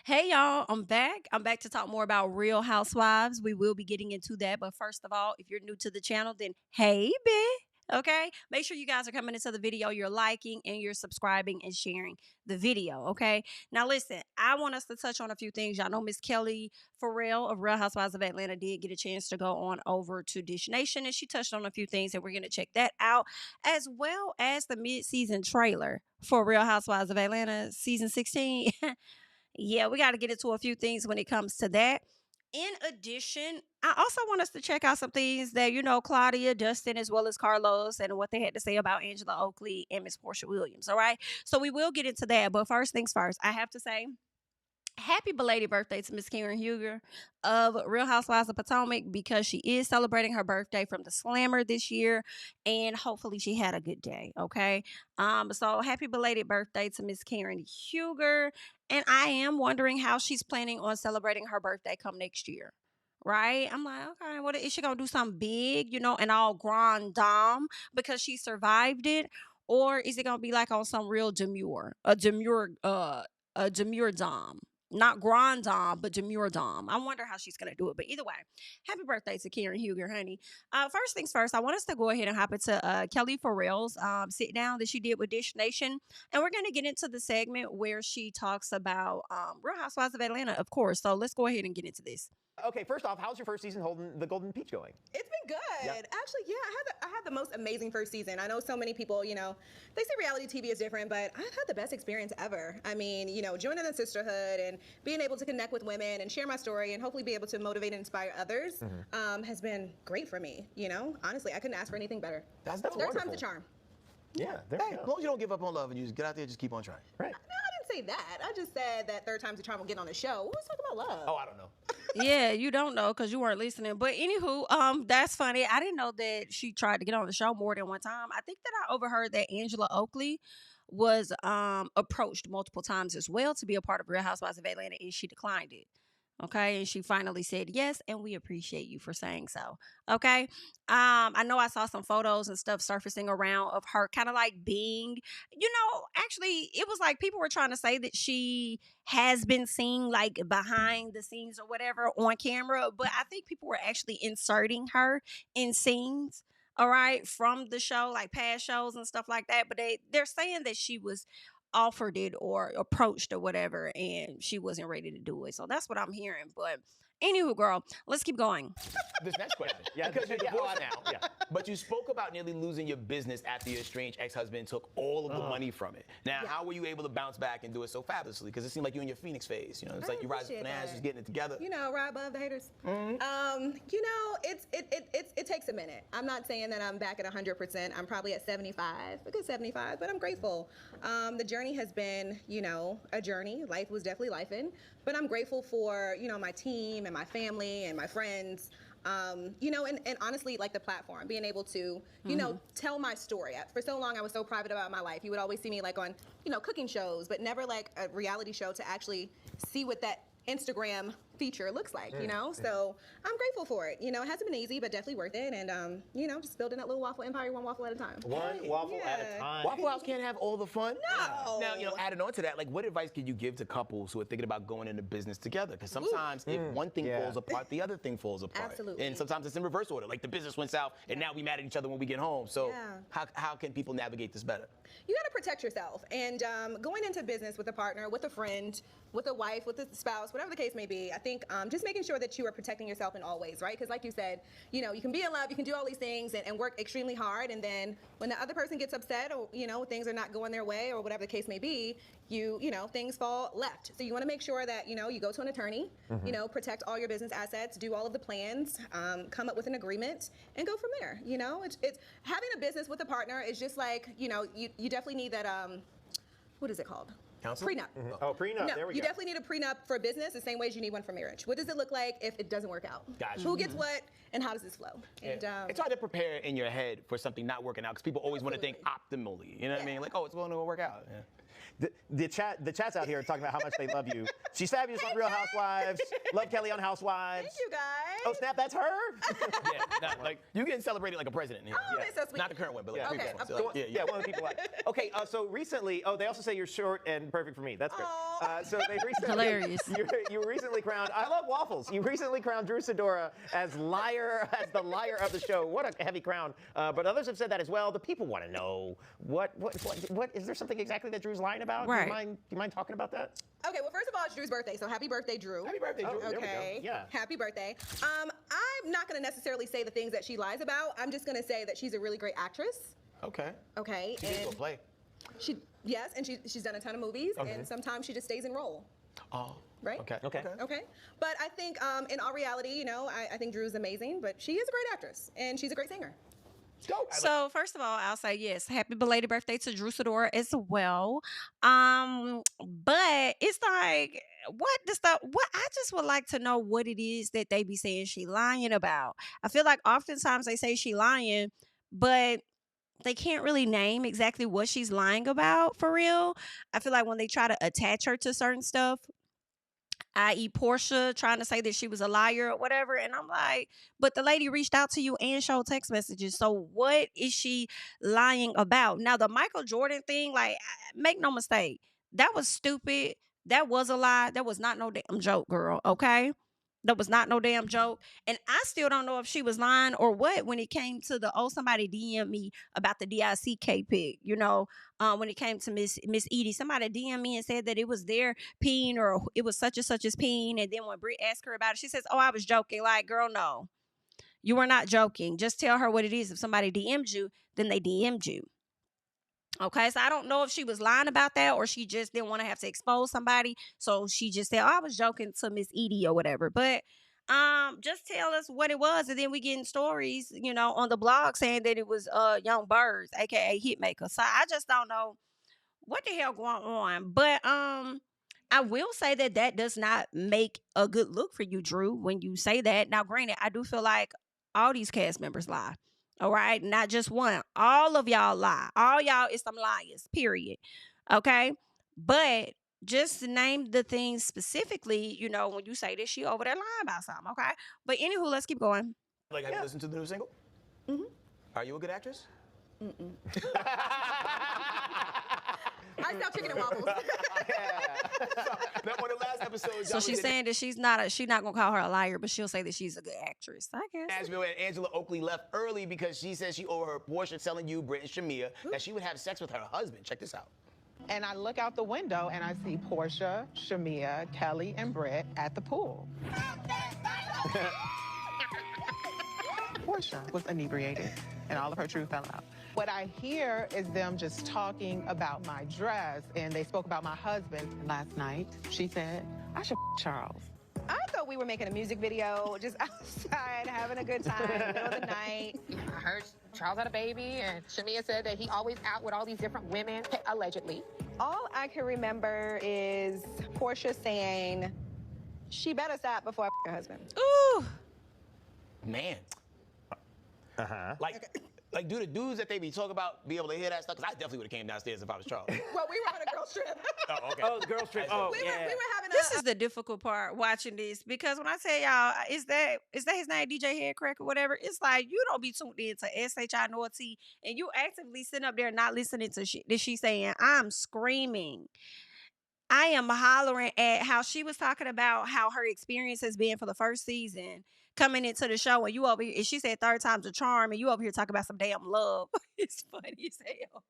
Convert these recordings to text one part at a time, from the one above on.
Hey y'all, I'm back. I'm back to talk more about Real Housewives. We will be getting into that. But first of all, if you're new to the channel, then hey, bitch. Okay, make sure you guys are coming into the video, you're liking and you're subscribing and sharing the video. Okay, now listen, I want us to touch on a few things. Y'all know Miss Kelly Farrell of Real Housewives of Atlanta did get a chance to go on over to Dish Nation, and she touched on a few things, and we're going to check that out, as well as the mid-season trailer for Real Housewives of Atlanta season 16. Yeah, we got to get into a few things when it comes to that. In addition, I also want us to check out some things that, Claudia, Dustin, as well as Carlos, and what they had to say about Angela Oakley and Miss Porsha Williams. All right. So we will get into that. But first things first, I have to say, happy belated birthday to Miss Karen Huger of Real Housewives of Potomac, because she is celebrating her birthday from the Slammer this year, and hopefully she had a good day. Okay. So happy belated birthday to Miss Karen Huger. And I am wondering how she's planning on celebrating her birthday come next year. Right? I'm like, okay, what is she gonna do something big, and all grand dame because she survived it? Or is it gonna be like on some real a demure dame? Not grand dame, but demure dame. I wonder how she's gonna do it. But either way, happy birthday to Karen Huger, honey. First things first, I want us to go ahead and hop into Kelly Farrell's sit down that she did with Dish Nation, and we're gonna get into the segment where she talks about Real Housewives of Atlanta, of course. So let's go ahead and get into this. Okay, first off, how's your first season holding the Golden Peach going? It's been good. Yeah. Actually, yeah, I had the most amazing first season. I know so many people, they say reality TV is different, but I've had the best experience ever. I mean, joining the sisterhood and being able to connect with women and share my story and hopefully be able to motivate and inspire others has been great for me. Honestly, I couldn't ask for anything better. That's Third wonderful. time's the charm. Yeah, there Hey, you go. as long as you don't give up on love and you just get out there and just keep on trying. Right. No, I didn't say that. I just said that third time's the charm will get on the show. We was talking about love. Oh, I don't know. Yeah, you don't know because you weren't listening. But anywho, that's funny. I didn't know that she tried to get on the show more than one time. I think that I overheard that Angela Oakley was approached multiple times as well to be a part of Real Housewives of Atlanta, and she declined it. Okay, and she finally said yes, and we appreciate you for saying so. Okay, I know I saw some photos and stuff surfacing around of her kind of like being, actually, it was like people were trying to say that she has been seen like behind the scenes or whatever on camera, but I think people were actually inserting her in scenes. All right, from the show, like past shows and stuff like that. But they're saying that she was offered it or approached or whatever, and she wasn't ready to do it. So that's what I'm hearing. But anywho, girl, let's keep going. This next question. Yeah, because you're yeah, divorced oh, now. Yeah. But you spoke about nearly losing your business after your estranged ex-husband took all of the money from it. Now, how were you able to bounce back and do it so fabulously? Because it seemed like you in your Phoenix phase. It's like you rise from the ashes, just getting it together. Right above the haters. It takes a minute. I'm not saying that I'm back at 100%. I'm probably at 75, a good 75, but I'm grateful. The journey has been, a journey. Life was definitely lifing, but I'm grateful for, my team and my family and my friends. And honestly, like the platform, being able to, tell my story. For so long, I was so private about my life. You would always see me like on, cooking shows, but never like a reality show to actually see what that Instagram feature looks like, So I'm grateful for it. It hasn't been easy, but definitely worth it. And, just building that little waffle empire one waffle at a time. One waffle at a time. Waffle House can't have all the fun. No. Now, adding on to that, like, what advice could you give to couples who are thinking about going into business together? Because sometimes if one thing falls apart, the other thing falls apart. Absolutely. And sometimes it's in reverse order. Like the business went south, and now we mad at each other when we get home. So how can people navigate this better? You got to protect yourself. And going into business with a partner, with a friend, with a wife, with a spouse, whatever the case may be, I think just making sure that you are protecting yourself in all ways, right? Because like you said, you can be in love, you can do all these things and work extremely hard, and then when the other person gets upset or, things are not going their way or whatever the case may be, things fall left. So you want to make sure that, you go to an attorney, protect all your business assets, do all of the plans, come up with an agreement, and go from there. It's having a business with a partner is just like, you definitely need that, what is it called? Counsel? Prenup. Oh, prenup. No, there we you go. definitely need a prenup for business the same way as you need one for marriage. What does it look like if it doesn't work out? Gotcha. Who gets what, and how does this flow? And, it's hard to prepare in your head for something not working out because people always want to think optimally. You know what I mean? Like, oh, it's going to work out. Yeah. The chat's out here talking about how much they love you. She's fabulous on Real Housewives. Love Kelly on Housewives. Thank you, guys. Oh, snap, that's her? Like you getting celebrated like a president here. Oh, that's so sweet. Not the current one, but like Okay, previous one. of So, course. Yeah, one of the people. Okay, so recently, they also say you're short and perfect for me. That's great. So they recently, Hilarious. You recently crowned. I love waffles. You recently crowned Drew Sidora as the liar of the show. What a heavy crown. But others have said that as well. The people want to know what is there something exactly that Drew's lying about? Right. Do you mind talking about that? Okay, well, first of all, it's Drew's birthday, so happy birthday, Drew. Happy birthday, Drew. There we go. Okay. Yeah. Happy birthday. I'm not going to necessarily say the things that she lies about. I'm just going to say that she's a really great actress. Okay. Okay. She did go play. Yes, and she's done a ton of movies, and sometimes she just stays in role. Oh. Right? Okay. Okay. But I think in all reality, you know, I think Drew's amazing, but she is a great actress, and she's a great singer. So first of all, I'll say yes, happy belated birthday to Drew Sidora as well. But it's like, what I just would like to know what it is that they be saying she lying about. I feel like oftentimes they say she lying, but they can't really name exactly what she's lying about for real. I feel like when they try to attach her to certain stuff, i.e. Porsha trying to say that she was a liar or whatever. And I'm like, but the lady reached out to you and showed text messages. So what is she lying about? Now, the Michael Jordan thing, like, make no mistake, that was stupid. That was a lie. That was not no damn joke, girl. Okay? That was not no damn joke. And I still don't know if she was lying or what when it came to the, somebody DM me about the DICK pic, you know, when it came to Miss Edie. Somebody DM me and said that it was their peen or it was such and such as peen. And then when Brie asked her about it, she says, oh, I was joking. Like, girl, no. You were not joking. Just tell her what it is. If somebody DM'd you, then they DM'd you. Okay, so I don't know if she was lying about that or she just didn't want to have to expose somebody. So she just said, oh, I was joking to Miss Edie or whatever. But just tell us what it was. And then we getting stories, you know, on the blog saying that it was Young Birds, a.k.a. Hitmaker. So I just don't know what the hell going on. But I will say that does not make a good look for you, Drew, when you say that. Now, granted, I do feel like all these cast members lie. All right, not just one. All of y'all lie. All y'all is some liars, period. Okay, but just to name the things specifically, you know, when you say this, she over there lying about something, okay? But anywho, let's keep going. Like, have you listened to the new single? Mm-hmm. Are you a good actress? Mm-mm. I sell chicken and waffles. Now, on the last episode, So she's saying that she's not gonna call her a liar, but she'll say that she's a good actress. I guess. Nashville and Angela Oakley left early because she says she overheard Porsha telling you, Britt and Shamia, that she would have sex with her husband. Check this out. And I look out the window and I see Porsha, Shamia, Kelly, and Britt at the pool. Porsha was inebriated and all of her truth fell out. What I hear is them just talking about my dress, and they spoke about my husband. Last night, she said, I should Charles. I thought we were making a music video, just outside, having a good time, middle of the night. I heard Charles had a baby, and Shamia said that he always out with all these different women, allegedly. All I can remember is Porsha saying, she better stop before I her husband. Ooh. Man. Like, do the dudes that they be talking about be able to hear that stuff? Because I definitely would have came downstairs if I was Charles. Well, we were on a girls trip. Oh, okay. Oh, the girls trip. Oh, we were having This is the difficult part watching this because when I tell y'all, is that his name, DJ Headcrack or whatever? It's like you don't be tuned in to SHI Naughty and you actively sitting up there not listening to shit that she's saying. I'm screaming. I am hollering at how she was talking about how her experience has been for the first season coming into the show, and you over here, and she said third time's a charm, and you over here talking about some damn love. It's funny as hell.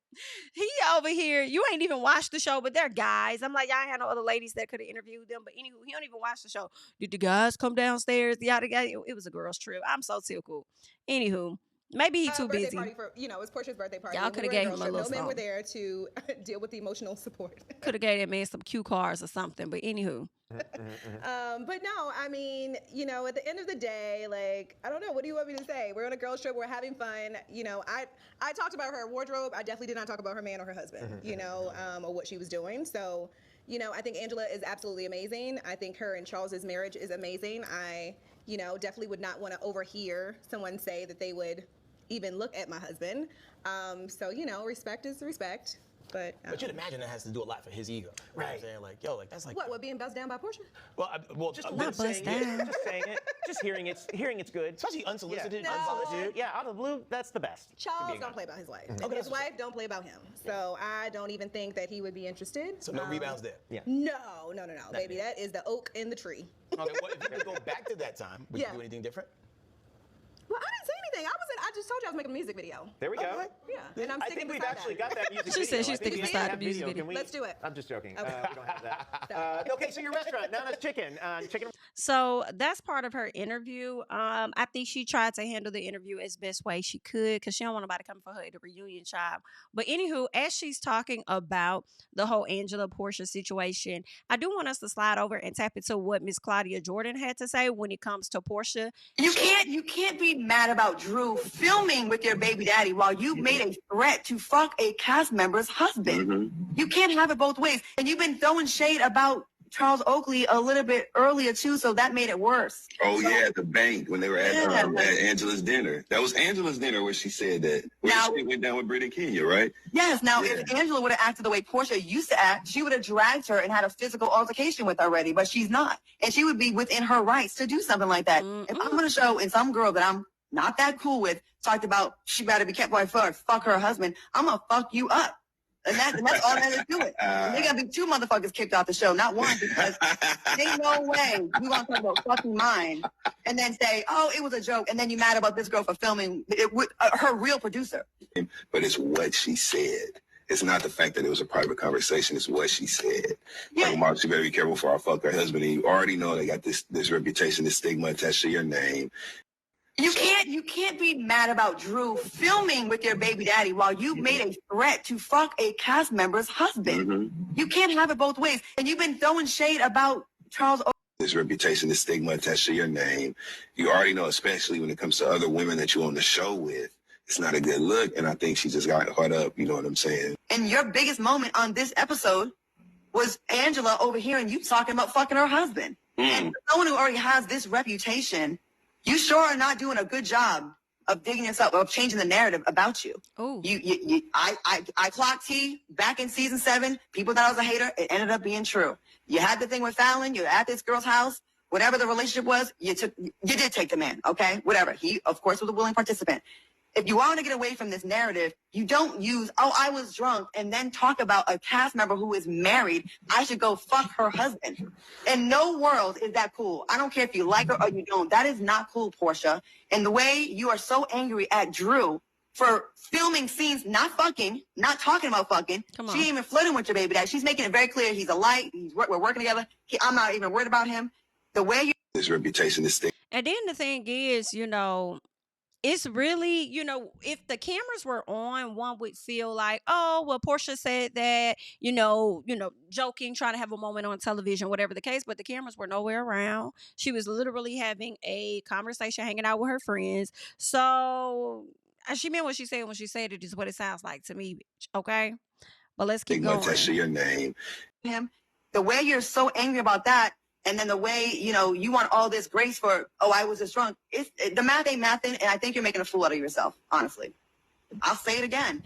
He over here, you ain't even watched the show, but they're guys. I'm like, y'all ain't had no other ladies that could have interviewed them, but anywho, he don't even watch the show. Did the guys come downstairs? It was a girl's trip. I'm so tickled. Anywho, maybe he too busy. Party for, you know, it was Portia's birthday party. Y'all could have gave him a little No men were something. there to deal with the emotional support. Could have gave that man some cue cards or something, but anywho. But no, I mean, you know, at the end of the day, like, I don't know, what do you want me to say? We're on a girls trip, we're having fun. You know, I talked about her wardrobe. I definitely did not talk about her man or her husband, you know, or what she was doing. So, you know, I think Angela is absolutely amazing. I think her and Charles's marriage is amazing. I, you know, definitely would not want to overhear someone say that they would even look at my husband. So, you know, respect is respect. But you'd imagine that has to do a lot for his ego. You know what I'm saying? Like, yo, like that's like what being buzzed down by Porsha? Well, just Not buzzed down. Just saying it. Just hearing it's good. especially unsolicited. No. Unsolicited. Yeah, out of the blue, that's the best. Charles don't play about his wife. And his wife don't play about him. So I don't even think that he would be interested. So no rebounds there. Yeah. No, baby. That is the oak in the tree. Okay, well, if you could go back to that time, would you do anything different? Well, I didn't say anything. I just told you I was making a music video. There we go. Yeah, and I'm I sticking think we've beside actually that. got that music She video. said she's I think sticking we beside have the music video. video. Can we- Let's do it. I'm just joking. Okay. We don't have that. Okay, so your restaurant, Nana's Chicken. Chicken. So that's part of her interview. I think she tried to handle the interview as best way she could because she don't want nobody coming for her at the reunion, child. But anywho, as she's talking about the whole Angela Porsha situation, I do want us to slide over and tap into what Miss Claudia Jordan had to say when it comes to Porsha. You can't be mad about Drew filming with your baby daddy while you made a threat to fuck a cast member's husband. You can't have it both ways. And you've been throwing shade about Charles Oakley a little bit earlier too, so that made it worse. Oh yeah, at the bank when they were at Angela's dinner. That was Angela's dinner where she said that. Where Now- she went down with Britt and Kenya, right? Yes. Now, Yeah. if Angela would have acted the way Porsha used to act, she would have dragged her and had a physical altercation with her already. But she's not, and she would be within her rights to do something like that. If I'm gonna show in some girl that I'm not that cool with talked about she better be kept by fuck her husband, I'm gonna fuck you up. And that's all there is to it. There gotta be two motherfuckers kicked off the show, not one, because ain't no way we gonna talk about fucking mine and then say, oh, it was a joke, and then you mad about this girl for filming it with her real producer. But it's what she said. It's not the fact that it was a private conversation. It's what she said. Yeah. Like, Mark, you better be careful before I fuck her husband. And you already know they got this reputation, this stigma attached to your name. You can't be mad about Drew filming with your baby daddy while you made a threat to fuck a cast member's husband. You can't have it both ways. And you've been throwing shade about Charles This reputation, this stigma attached to your name. You already know, especially when it comes to other women that you're on the show with, it's not a good look. And I think she just got caught up. You know what I'm saying? And your biggest moment on this episode was Angela overhearing you talking about fucking her husband. And for someone who already has this reputation, you sure are not doing a good job of digging yourself, of changing the narrative about you. Oh, I clocked T back in season 7. People thought I was a hater. It ended up being true. You had the thing with Fallon. You're at this girl's house. Whatever the relationship was, you did take the man. Okay, whatever. He, of course, was a willing participant. If you want to get away from this narrative, you don't use, oh, I was drunk, and then talk about a cast member who is married. I should go fuck her husband. In no world is that cool. I don't care if you like her or you don't. That is not cool, Porsha. And the way you are so angry at Drew for filming scenes, not fucking, not talking about fucking. Come on. She ain't even flirting with your baby dad. She's making it very clear he's a light. We're working together. I'm not even worried about him. The way you This reputation, this stigma. and then the thing is, it's really, if the cameras were on, one would feel like, oh, well, Porsha said that, joking, trying to have a moment on television, whatever the case, but the cameras were nowhere around. She was literally having a conversation, hanging out with her friends. So she meant what she said when she said it is what it sounds like to me, bitch. Okay? But let's keep Stigma going. attached to your name. him, the way you're so angry about that, and then the way, you want all this grace for, oh, I was just drunk. The math ain't mathing, and I think you're making a fool out of yourself, honestly. I'll say it again.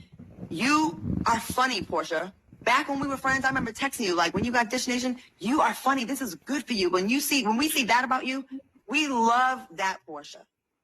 You are funny, Porsha. Back when we were friends, I remember texting you, like, when you got Dish Nation, you are funny. This is good for you. When we see that about you, we love that Porsha.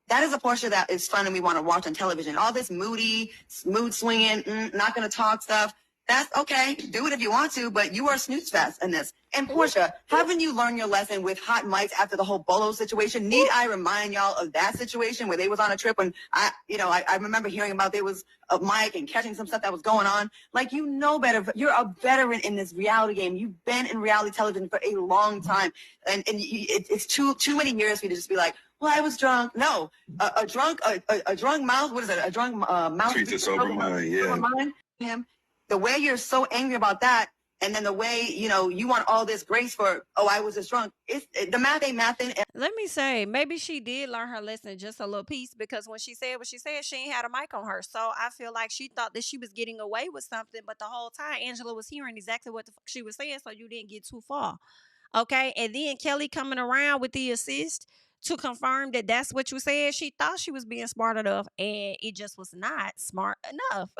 That is a Porsha that is fun and we want to watch on television. All this moody, mood swinging, not going to talk stuff. That's okay. Do it if you want to, but you are snooze fest in this. And Porsha, haven't you learned your lesson with hot mics after the whole Bolo situation? Need I remind y'all of that situation where they was on a trip when I remember hearing about there was a mic and catching some stuff that was going on. Like, you know better. You're a veteran in this reality game. You've been in reality television for a long time. And it's too many years for you to just be like, well, I was drunk. No, a drunk mouth. What is it? A drunk mouth. Treats a sober mind, yeah. Sober mind. Him. The way you're so angry about that, and then the way, you want all this grace for, oh, I was just drunk. The math ain't mathing. Let me say, maybe she did learn her lesson just a little piece, because when she said what she said, she ain't had a mic on her. So I feel like she thought that she was getting away with something, but the whole time Angela was hearing exactly what the fuck she was saying, so you didn't get too far. Okay, and then Kelly coming around with the assist. to confirm that that's what you said. She thought she was being smart enough, and it just was not smart enough,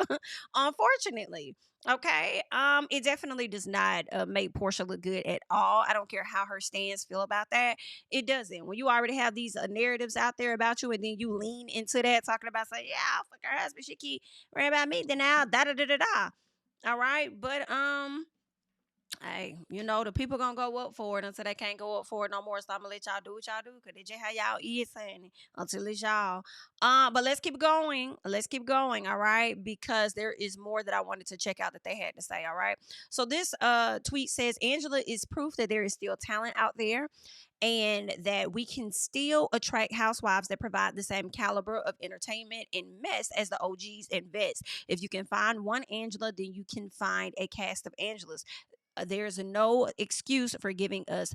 unfortunately. Okay, it definitely does not make Porsha look good at all. I don't care how her stands feel about that. It doesn't. When you already have these narratives out there about you, and then you lean into that, talking about saying, "Yeah, I'll fuck her husband," she keep worrying about me. Then now, da da da da da. All right, but hey, the people gonna go up for it until they can't go up for it no more. So I'm gonna let y'all do what y'all do, cause they just how y'all is saying until it's y'all. But let's keep going. Let's keep going, all right? Because there is more that I wanted to check out that they had to say, all right? So this tweet says Angela is proof that there is still talent out there, and that we can still attract housewives that provide the same caliber of entertainment and mess as the OGs and vets. If you can find one Angela, then you can find a cast of Angelas. There's no excuse for giving us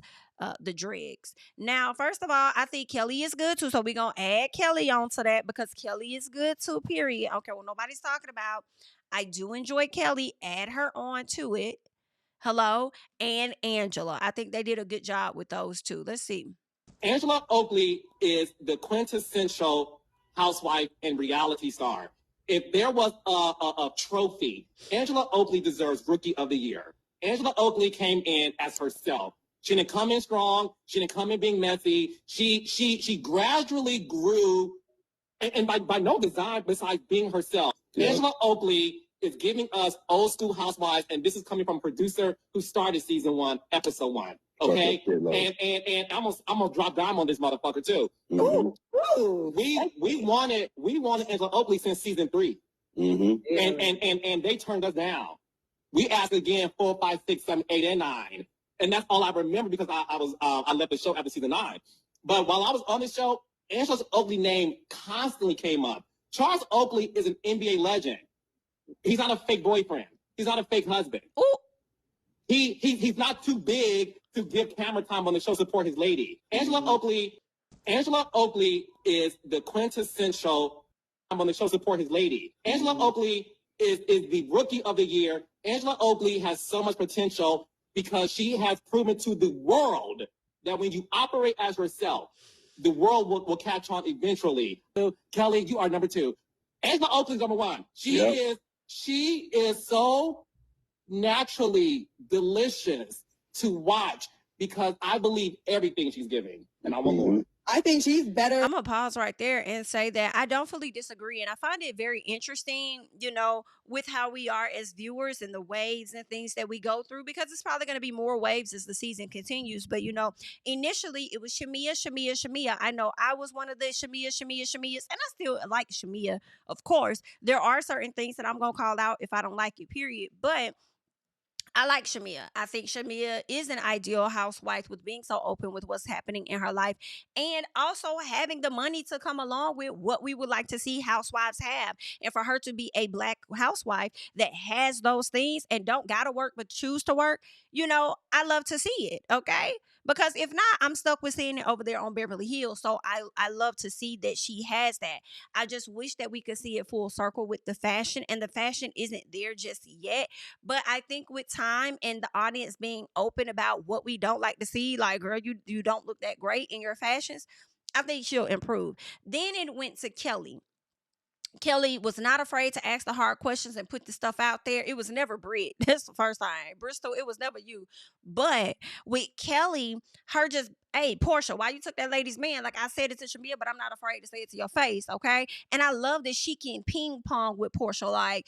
the dregs. Now, first of all, I think Kelly is good too. So we're going to add Kelly onto that because Kelly is good too, period. Okay, well, nobody's talking about. I do enjoy Kelly. Add her on to it. Hello. And Angela. I think they did a good job with those two. Let's see. Angela Oakley is the quintessential housewife and reality star. If there was a trophy, Angela Oakley deserves Rookie of the Year. Angela Oakley came in as herself. She didn't come in strong. She didn't come in being messy. She gradually grew, and by no design besides being herself. Yeah. Angela Oakley is giving us old school housewives, and this is coming from a producer who started season 1, episode 1. Okay, and I'm gonna drop dime on this motherfucker too. Mm-hmm. Ooh. We wanted Angela Oakley since season 3, and they turned us down. We asked again 4, 5, 6, 7, 8, and 9, and that's all I remember because I left the show after season 9. But while I was on the show, Angela Oakley's name constantly came up. Charles Oakley is an NBA legend. He's not a fake boyfriend. He's not a fake husband. Ooh. He's not too big to give camera time on the show, support his lady. Angela Oakley is the quintessential on the show, support his lady. Angela Oakley is the Rookie of the Year. Angela Oakley has so much potential because she has proven to the world that when you operate as yourself, the world will catch on eventually. So, Kelly, you are number 2. Angela Oakley's number 1. She is so naturally delicious to watch because I believe everything she's giving. And I want more. I think she's better. I'm going to pause right there and say that I don't fully disagree. And I find it very interesting, with how we are as viewers and the waves and things that we go through, because it's probably going to be more waves as the season continues. But, initially it was Shamia. I know I was one of the Shamias, and I still like Shamia, of course. There are certain things that I'm going to call out if I don't like it, period. But I like Shamia. I think Shamia is an ideal housewife with being so open with what's happening in her life and also having the money to come along with what we would like to see housewives have. And for her to be a Black housewife that has those things and don't gotta work but choose to work, I love to see it, okay? Because if not, I'm stuck with seeing it over there on Beverly Hills. So I love to see that she has that. I just wish that we could see it full circle with the fashion, and the fashion isn't there just yet. But I think with time and the audience being open about what we don't like to see, like, girl, you don't look that great in your fashions, I think she'll improve. Then it went to Kelly. Kelly was not afraid to ask the hard questions and put the stuff out there. It was never Britt. That's the first time. Bristol, it was never you. But with Kelly, her just, hey, Porsha, why you took that lady's man? Like I said it to Shamia, but I'm not afraid to say it to your face, okay? And I love that she can ping pong with Porsha. Like,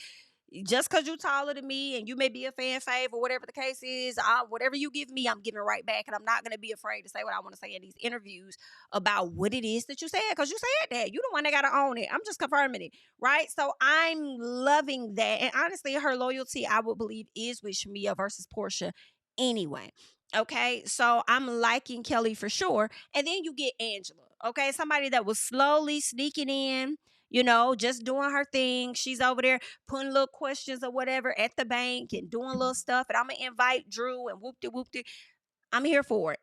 just because you taller than me and you may be a fan fave or whatever the case is, whatever you give me, I'm giving right back. And I'm not going to be afraid to say what I want to say in these interviews about what it is that you said, because you said that. You the one that got to own it. I'm just confirming it, right? So I'm loving that. And honestly, her loyalty, I would believe, is with Shamia versus Porsha anyway. Okay, so I'm liking Kelly for sure. And then you get Angela, okay? Somebody that was slowly sneaking in, just doing her thing. She's over there putting little questions or whatever at the bank and doing little stuff. And I'm going to invite Drew and whoop-de-whoop-de. I'm here for it.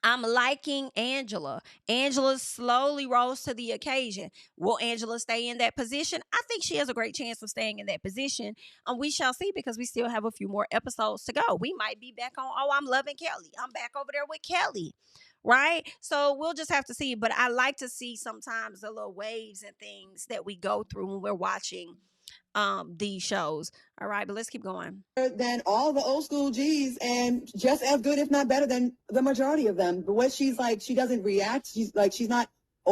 I'm liking Angela. Angela slowly rose to the occasion. Will Angela stay in that position? I think she has a great chance of staying in that position. We shall see, because we still have a few more episodes to go. We might be back on, I'm loving Kelly. I'm back over there with Kelly. right? So we'll just have to see. But I like to see sometimes the little waves and things that we go through when we're watching these shows. All right, but let's keep going. Than all the old school G's, and just as good, if not better, than the majority of them. But what she's like, she doesn't react. She's not.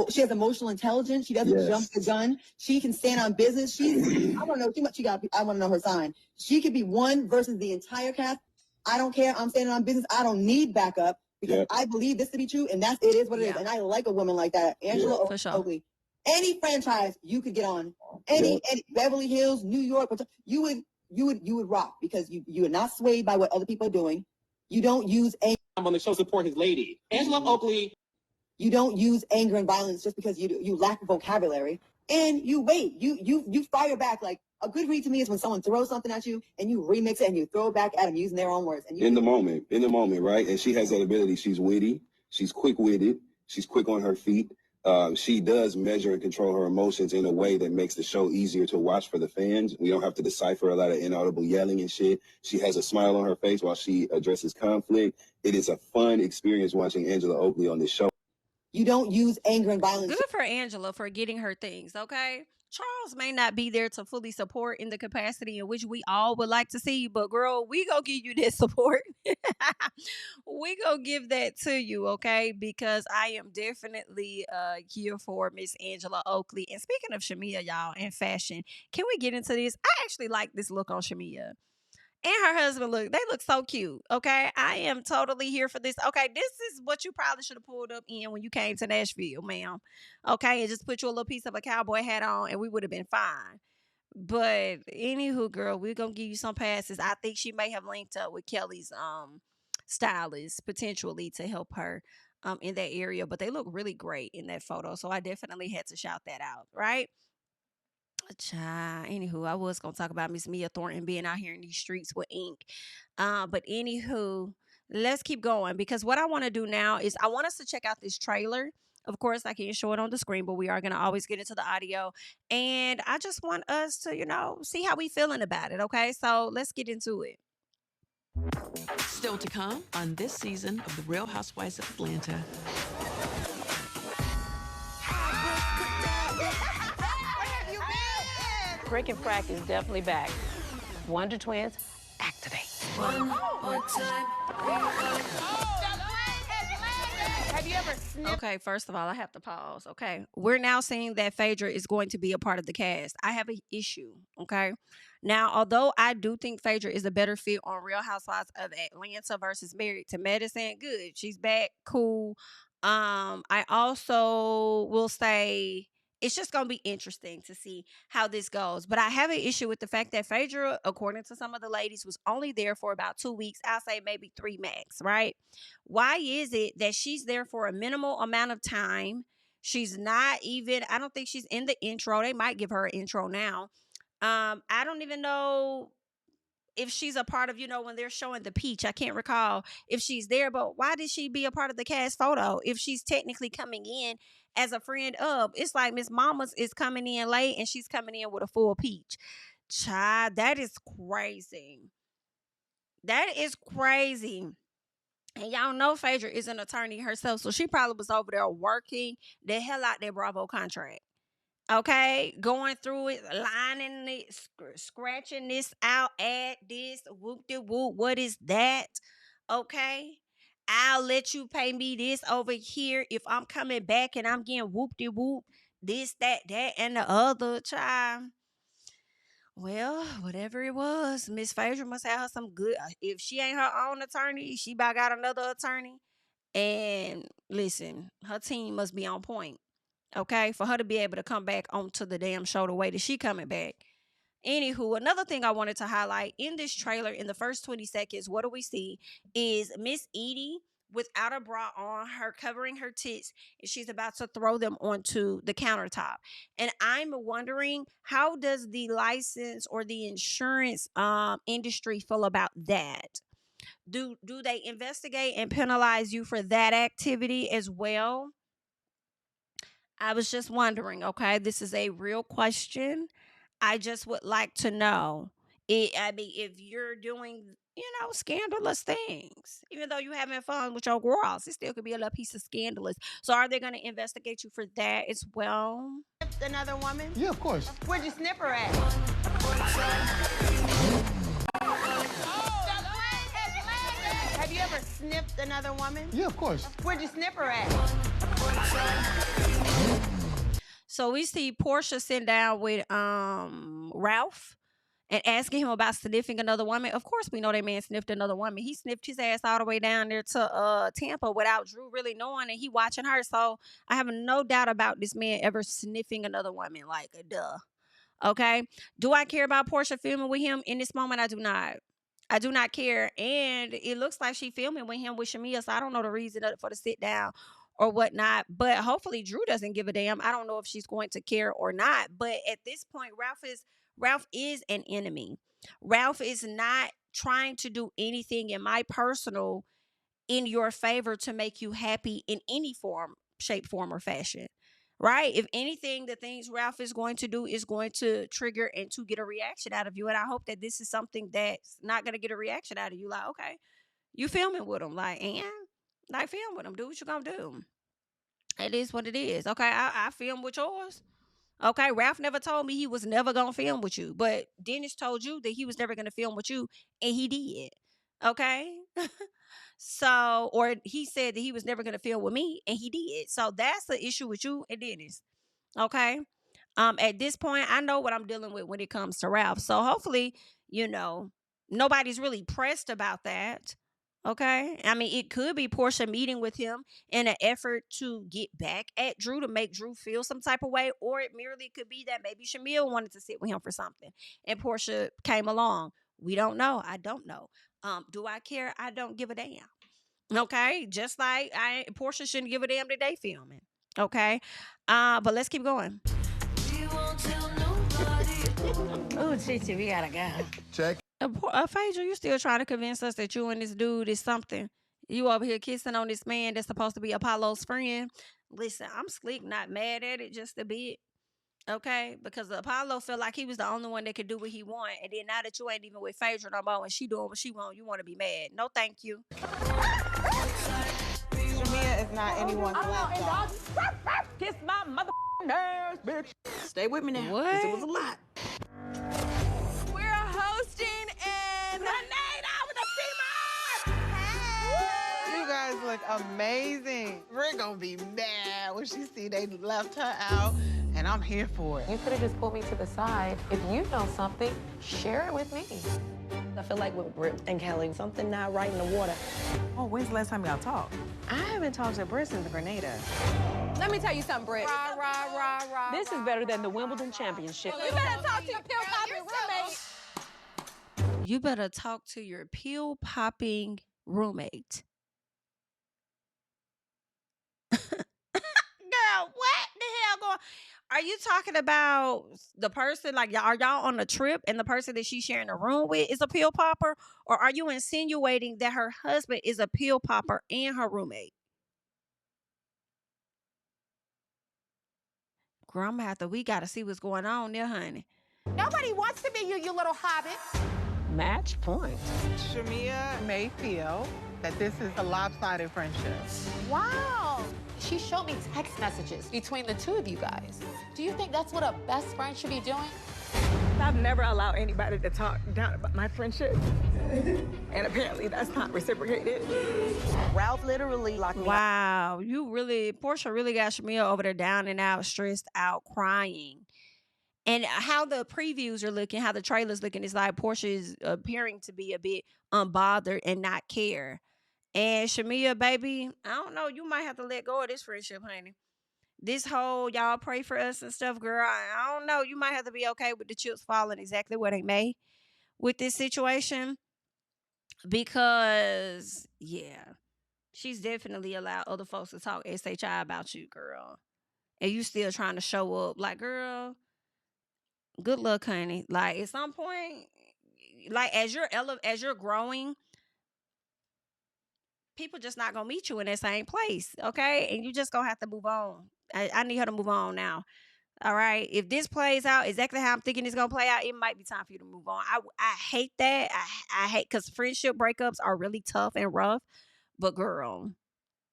She has emotional intelligence. She doesn't jump the gun. She can stand on business. I want to know too much. I want to know her sign. She could be one versus the entire cast. I don't care. I'm standing on business. I don't need backup because I believe this to be true, and it is what it is. And I like a woman like that, Angela Oakley. Any franchise you could get on, any Beverly Hills, New York, you would rock because you are not swayed by what other people are doing. You don't use anger. I'm on the show support his lady. Angela Oakley. You don't use anger and violence just because you lack vocabulary. And you wait. You fire back. Like, a good read to me is when someone throws something at you and you remix it and you throw it back at them using their own words. And in the moment, right? And she has that ability. She's witty. She's quick-witted. She's quick on her feet. She does measure and control her emotions in a way that makes the show easier to watch for the fans. We don't have to decipher a lot of inaudible yelling and shit. She has a smile on her face while she addresses conflict. It is a fun experience watching Angela Oakley on this show. You don't use anger and violence. Good for Angela for getting her things, okay? Charles may not be there to fully support in the capacity in which we all would like to see, but girl, we gonna give you this support. We gonna give that to you, okay? Because I am definitely here for Miss Angela Oakley. And speaking of Shamia, y'all, and fashion, can we get into this? I actually like this look on Shamia. And her husband they look so cute. Okay. I am totally here for this. Okay. This is what you probably should have pulled up in when you came to Nashville, ma'am. Okay. And just put you a little piece of a cowboy hat on and we would have been fine. But anywho, girl, we're gonna give you some passes. I think she may have linked up with Kelly's stylist potentially to help her in that area. But they look really great in that photo. So I definitely had to shout that out, right? Anywho, I was gonna talk about Miss Mia Thornton being out here in these streets with ink. But anywho, let's keep going because what I want to do now is I want us to check out this trailer. Of course, I can't show it on the screen, but we are gonna always get into the audio. And I just want us to, see how we feeling about it. Okay, so let's get into it. Still to come on this season of The Real Housewives of Atlanta. Breaking Frack is definitely back. Wonder Twins, activate. One more time. Have you ever sniffed? Okay, first of all, I have to pause. Okay, we're now seeing that Phaedra is going to be a part of the cast. I have an issue. Okay, now although I do think Phaedra is a better fit on Real Housewives of Atlanta versus Married to Medicine, good. She's back, cool. I also will say it's just going to be interesting to see how this goes. But I have an issue with the fact that Phaedra, according to some of the ladies, was only there for about 2 weeks. I'll say maybe 3 max, right? Why is it that she's there for a minimal amount of time? She's not even, I don't think she's in the intro. They might give her an intro now. I don't even know if she's a part of, when they're showing the peach. I can't recall if she's there, but why did she be a part of the cast photo if she's technically coming in as a friend of? It's like Miss Mamas is coming in late and she's coming in with a full peach. Child, that is crazy. That is crazy. And y'all know Phaedra is an attorney herself, so she probably was over there working the hell out that Bravo contract. Okay, going through it, lining it, scratching this out, add this, whoop-de-whoop, what is that? Okay, I'll let you pay me this over here if I'm coming back and I'm getting whoop-de-whoop, this, that, and the other, child. Well, whatever it was, Miss Phaedra must have some good, if she ain't her own attorney, she about got another attorney. And listen, her team must be on point. Okay, for her to be able to come back onto the damn show the way that she coming back. Anywho, another thing I wanted to highlight in this trailer, in the first 20 seconds, what do we see is Miss Edie without a bra on, her covering her tits, and she's about to throw them onto the countertop. And I'm wondering, how does the license or the insurance industry feel about that? Do they investigate and penalize you for that activity as well? I was just wondering, okay? This is a real question. I just would like to know I mean, if you're doing, scandalous things, even though you're having fun with your girls, it still could be a little piece of scandalous. So are they going to investigate you for that as well? Another woman? Yeah, of course. Where'd you snip her at? Have you ever snipped another woman? Yeah, of course. Where'd you snip her at? So we see Porsha sitting down with Ralph and asking him about sniffing another woman. Of course, we know that man sniffed another woman. He sniffed his ass all the way down there to Tampa without Drew really knowing, and he watching her. So I have no doubt about this man ever sniffing another woman. Like, duh. Okay. Do I care about Porsha filming with him in this moment? I do not. I do not care. And it looks like she filming with him with Shamia. So I don't know the reason for the sit down or whatnot. But hopefully Drew doesn't give a damn. I don't know if she's going to care or not. But at this point, Ralph is an enemy. Ralph is not trying to do anything in my personal in your favor to make you happy in any form, shape, form, or fashion. Right? If anything, the things Ralph is going to do is going to trigger and to get a reaction out of you. And I hope that this is something that's not going to get a reaction out of you. Like, okay, you filming with him. Like, film with him. Do what you going to do. It is what it is. Okay, I film with yours. Okay, Ralph never told me he was never going to film with you. But Dennis told you that he was never going to film with you. And he did. Okay? So, or he said that he was never going to film with me, and he did. So that's the issue with you and Dennis. Okay. At this point, I know what I'm dealing with when it comes to Ralph. So hopefully, nobody's really pressed about that. Okay. I mean, it could be Porsha meeting with him in an effort to get back at Drew to make Drew feel some type of way, or it merely could be that maybe Shamil wanted to sit with him for something and Porsha came along. We don't know. I don't know. Do I care? I don't give a damn. Okay, just like Porsha shouldn't give a damn that they filming. Okay, but let's keep going. Ooh, Chichi, we gotta go. Check. Phaedra, you still trying to convince us that you and this dude is something? You over here kissing on this man that's supposed to be Apollo's friend? Listen, I'm sleep, not mad at it, just a bit. Okay, because Apollo felt like he was the only one that could do what he want, and then now that you ain't even with Phaedra no more and she doing what she want, you want to be mad. No, thank you. Shamia is not anyone's lapdog. Kiss my mother nerves, bitch. Stay with me now. What? 'Cause it was a lot. We're hosting and You guys look amazing. We're gonna be mad when she see they left her out, and I'm here for it. You could have just pulled me to the side. If you know something, share it with me. I feel like with Britt and Kelly, something not right in the water. Oh, when's the last time y'all talked? I haven't talked to Britt since Grenada. Let me tell you something, Britt. This is better than the Wimbledon Championship. You better talk to your pill popping roommate. You better talk to your pill popping roommate. Girl, what the hell going? Are you talking about the person, like, are y'all on a trip and the person that she's sharing a room with is a pill popper? Or are you insinuating that her husband is a pill popper and her roommate? Girl, we got to see what's going on there, honey. Nobody wants to be you, you little hobbit. Match point. Shamia may feel that this is a lopsided friendship. Wow. She showed me text messages between the two of you guys. Do you think that's what a best friend should be doing? I've never allowed anybody to talk down about my friendship. And apparently that's not reciprocated. Ralph literally locked me up. Wow, Porsha really got Shamia over there down and out, stressed out, crying. And how the previews are looking, how the trailer's looking, is like Porsha is appearing to be a bit unbothered and not care. And Shamia, baby, I don't know, you might have to let go of this friendship, honey. This whole y'all pray for us and stuff, girl, I don't know. You might have to be okay with the chips falling exactly where they may with this situation. Because, yeah, she's definitely allowed other folks to talk SHI about you, girl. And you still trying to show up. Like, girl, good luck, honey. Like, at some point, like, as you're growing, people just not gonna meet you in that same place, okay? And you just gonna have to move on. I need her to move on now. All right. If this plays out exactly how I'm thinking it's gonna play out, it might be time for you to move on. I hate that. I hate because friendship breakups are really tough and rough. But girl,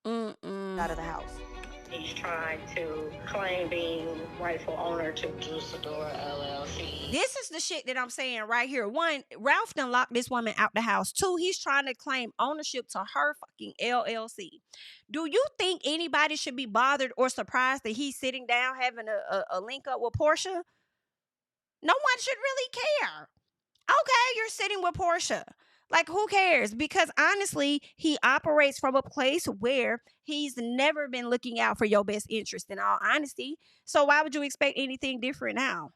out of the house. He's trying to claim being rightful owner to Sidora LLC. This is the shit that I'm saying right here. One, Ralph done locked this woman out the house. Two, he's trying to claim ownership to her fucking LLC. Do you think anybody should be bothered or surprised that he's sitting down having a link up with Porsha? No one should really care. Okay, you're sitting with Porsha. Like, who cares? Because honestly, he operates from a place where he's never been looking out for your best interest, in all honesty. So why would you expect anything different now?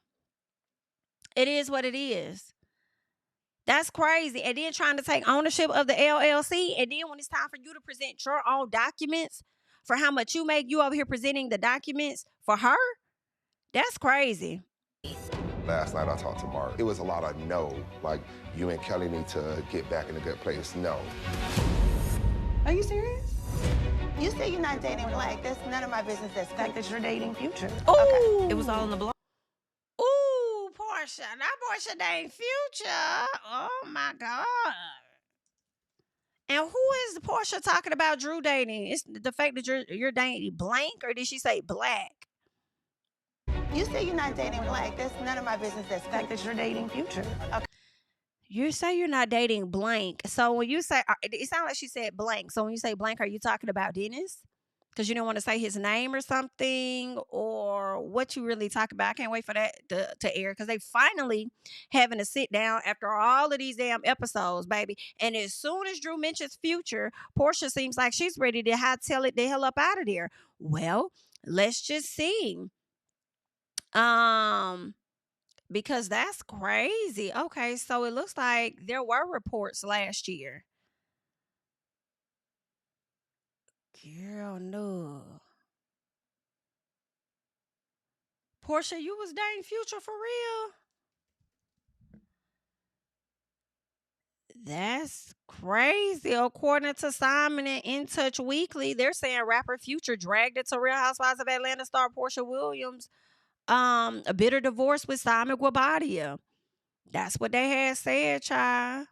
It is what it is. That's crazy. And then trying to take ownership of the LLC. And then when it's time for you to present your own documents for how much you make, you over here presenting the documents for her? That's crazy. Last night I talked to Mark. It was a lot of no. Like, you and Kelly need to get back in a good place. No. Are you serious? You say you're not dating like that's none of my business. That's the fact that you're dating Future. Ooh. Okay. It was all in the blog. Ooh, Porsha. Not Porsha dating Future. Oh my God. And who is Porsha talking about Drew dating? It's the fact that you're dating blank, or did she say black? You say you're not dating like that's none of my business. That's the fact that you're dating Future. Okay. You say you're not dating blank. So when you say, it sounds like she said blank. So when you say blank, are you talking about Dennis? Because you don't want to say his name or something, or what you really talk about. I can't wait for that to air, because they finally having a sit down after all of these damn episodes, baby. And as soon as Drew mentions Future, Porsha seems like she's ready to hightail it the hell up out of there. Well, let's just see. Because that's crazy. Okay, so it looks like there were reports last year. Girl, no. Porsha, you was dating Future for real? That's crazy. According to Simon and In Touch Weekly, they're saying rapper Future dragged it to Real Housewives of Atlanta star Porsha Williams a bitter divorce with Simon Guabadia. That's what they had said, child.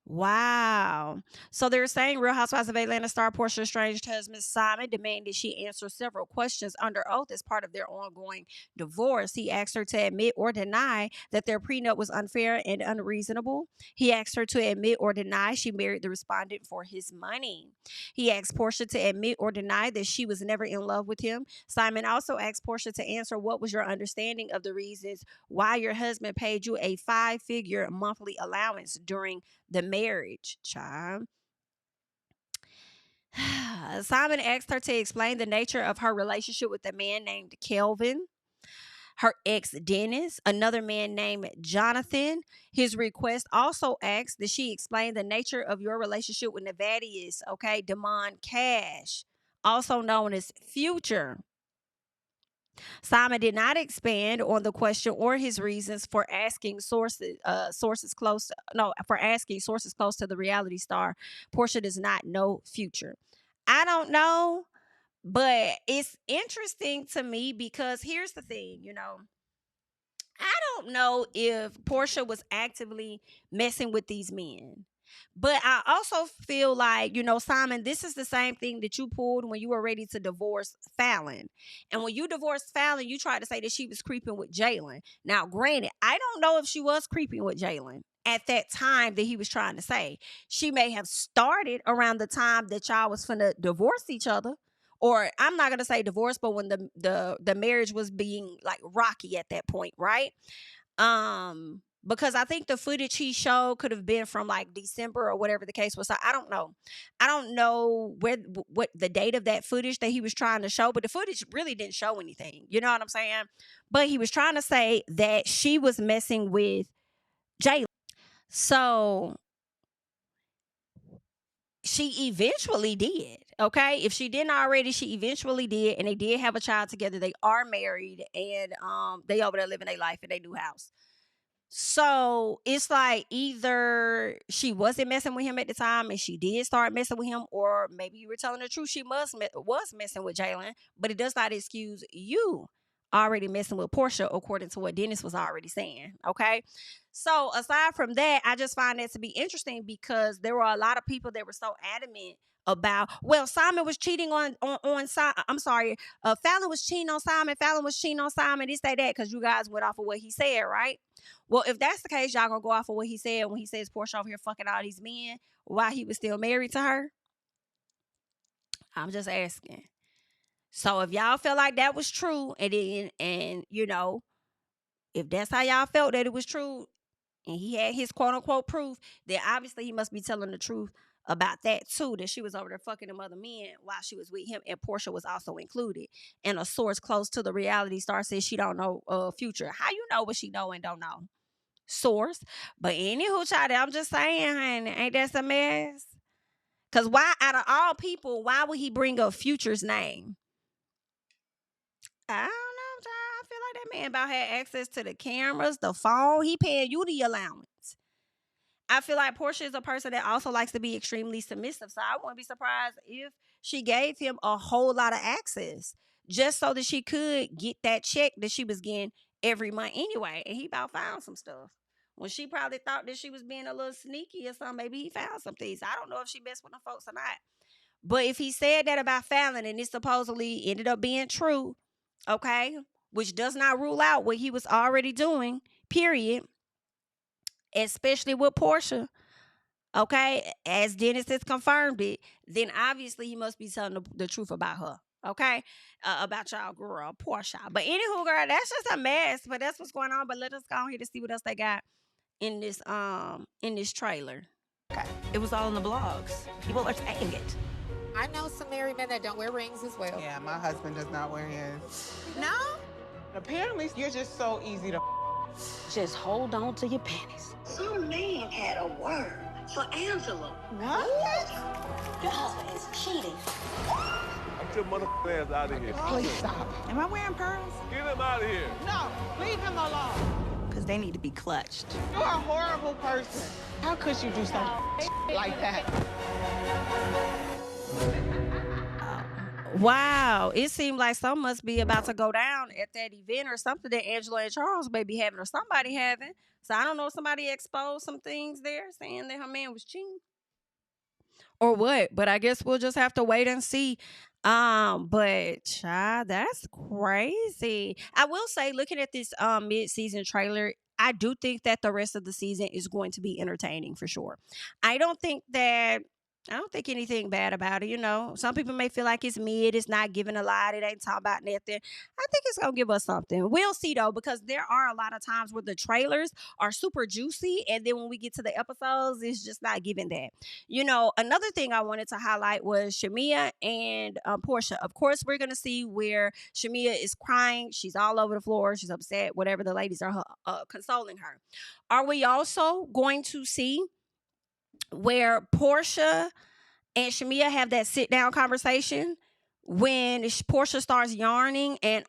Wow. So they're saying Real Housewives of Atlanta star Porsha's estranged husband Simon demanded she answer several questions under oath as part of their ongoing divorce. He asked her to admit or deny that their prenup was unfair and unreasonable. He asked her to admit or deny she married the respondent for his money. He asked Porsha to admit or deny that she was never in love with him. Simon also asked Porsha to answer what was your understanding of the reasons why your husband paid you a 5-figure monthly allowance during the marriage, child. Simon asked her to explain the nature of her relationship with a man named Kelvin, her ex Dennis, another man named Jonathan. His request also asked that she explain the nature of your relationship with Nevadius, okay, Damon Cash, also known as Future. Simon did not expand on the question or his reasons for asking sources close to the reality star. Porsha does not know Future. I don't know, but it's interesting to me because here's the thing, I don't know if Porsha was actively messing with these men. But I also feel like, Simon, this is the same thing that you pulled when you were ready to divorce Fallon. And when you divorced Fallon, you tried to say that she was creeping with Jalen. Now, granted, I don't know if she was creeping with Jalen at that time that he was trying to say. She may have started around the time that y'all was finna divorce each other. Or I'm not going to say divorce, but when the marriage was being like rocky at that point, right? Because I think the footage he showed could have been from like December or whatever the case was. So I don't know. I don't know what the date of that footage that he was trying to show, but the footage really didn't show anything. You know what I'm saying? But he was trying to say that she was messing with Jalen. So she eventually did. Okay. If she didn't already, she eventually did. And they did have a child together. They are married and they over there living their life in their new house. So it's like either she wasn't messing with him at the time and she did start messing with him, or maybe you were telling the truth. She was messing with Jalen, but it does not excuse you already messing with Porsha, according to what Dennis was already saying. Okay. So aside from that, I just find that to be interesting because there were a lot of people that were so adamant about, well, Simon was cheating on Simon. I'm sorry. Fallon was cheating on Simon. Fallon was cheating on Simon. This, that, because you guys went off of what he said, right? Well, if that's the case, y'all gonna go off of what he said when he says Porsha over here fucking all these men while he was still married to her? I'm just asking. So if y'all feel like that was true, and you know, if that's how y'all felt that it was true, and he had his quote unquote proof, then obviously he must be telling the truth about that too, that she was over there fucking them other men while she was with him, and Porsha was also included. And a source close to the reality star says she don't know future. How you know what she know and don't know? Source. But anywho, child, I'm just saying, honey, ain't that some mess? Because why, out of all people, why would he bring up Future's name? I don't know, child. I feel like that man about had access to the cameras, the phone. He paying you the allowance. I feel like Porsha is a person that also likes to be extremely submissive. So I wouldn't be surprised if she gave him a whole lot of access just so that she could get that check that she was getting every month anyway. And he about found some stuff. When she probably thought that she was being a little sneaky or something, maybe he found some things. I don't know if she messed with them folks or not. But if he said that about Fallon and it supposedly ended up being true, okay, which does not rule out what he was already doing, period, especially with Porsha, okay, as Dennis has confirmed it, then obviously he must be telling the truth about her, okay, about y'all girl, Porsha. But anywho, girl, that's just a mess, but that's what's going on. But let us go here to see what else they got in this trailer. Okay. It was all in the blogs. People are saying it. I know some married men that don't wear rings as well. Yeah, my husband does not wear his. No? Apparently, you're just so easy to. Just hold on to your panties. Some man had a word for Angela. What? Your husband is cheating. Get your motherfucking ass out of here. Please stop. Am I wearing pearls? Get him out of here. No, leave him alone. Because they need to be clutched. You're a horrible person. How could you do something like that? Wow, it seemed like something must be about to go down at that event or something that Angela and Charles may be having or somebody having. So I don't know if somebody exposed some things there saying that her man was cheating or what, but I guess we'll just have to wait and see. But child, that's crazy. I will say, looking at this mid-season trailer, I do think that the rest of the season is going to be entertaining for sure. I don't think anything bad about it. You know, some people may feel like it's mid, it's not giving a lot, it ain't talking about nothing. I think it's gonna give us something. We'll see though, because there are a lot of times where the trailers are super juicy, and then when we get to the episodes, it's just not giving that. You know, another thing I wanted to highlight was Shamia and Porsha. Of course, we're gonna see where Shamia is crying, she's all over the floor, she's upset, whatever the ladies are consoling her. Are we also going to see where Porsha and Shamia have that sit down conversation when Porsha starts yarning and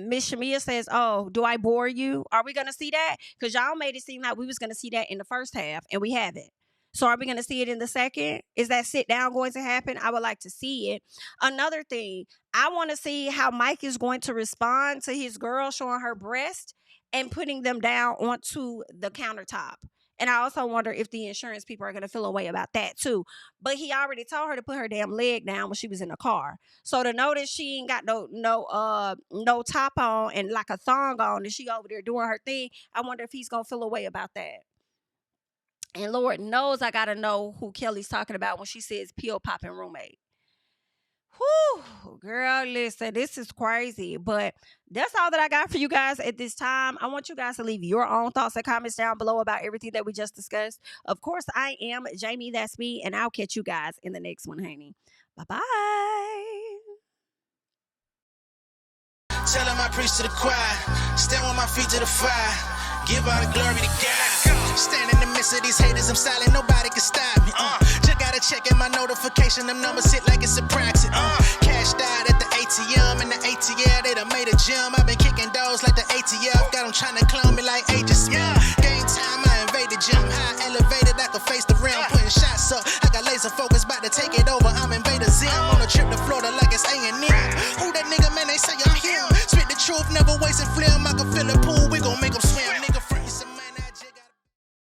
Miss Shamia says, "Oh, do I bore you?" Are we gonna see that? Because y'all made it seem like we was gonna see that in the first half, and we haven't. So are we gonna see it in the second? Is that sit down going to happen? I would like to see it. Another thing, I want to see how Mike is going to respond to his girl showing her breast and putting them down onto the countertop. And I also wonder if the insurance people are going to feel a way about that too. But he already told her to put her damn leg down when she was in the car. So to know that she ain't got no top on and like a thong on and she over there doing her thing, I wonder if he's going to feel a way about that. And Lord knows I got to know who Kelly's talking about when she says pill popping roommate. Whew, girl, listen, this is crazy. But that's all that I got for you guys at this time. I want you guys to leave your own thoughts and comments down below about everything that we just discussed. Of course, I am Jami, that's me, and I'll catch you guys in the next one, honey. Bye-bye. Tell him I preach to the choir. Stand on my feet to the fire. Give all the glory to God. Stand in the midst of these haters, I'm silent, nobody can stop me. Just gotta check in my notification, them numbers hit like it's a proxy. Cashed out at the ATM, and the ATL, they done made a gym. I've been kicking doors like the ATF, got them them tryna clone me like Agent Smith. Game time, I invaded gym. High elevated, I could face the rim. Putting shots up, I got laser focus, about to take it over. I'm Invader Zim. On a trip to Florida like it's A&M. Who that nigga, man, they say I'm him. Spit the truth, never wasted film. I can feel it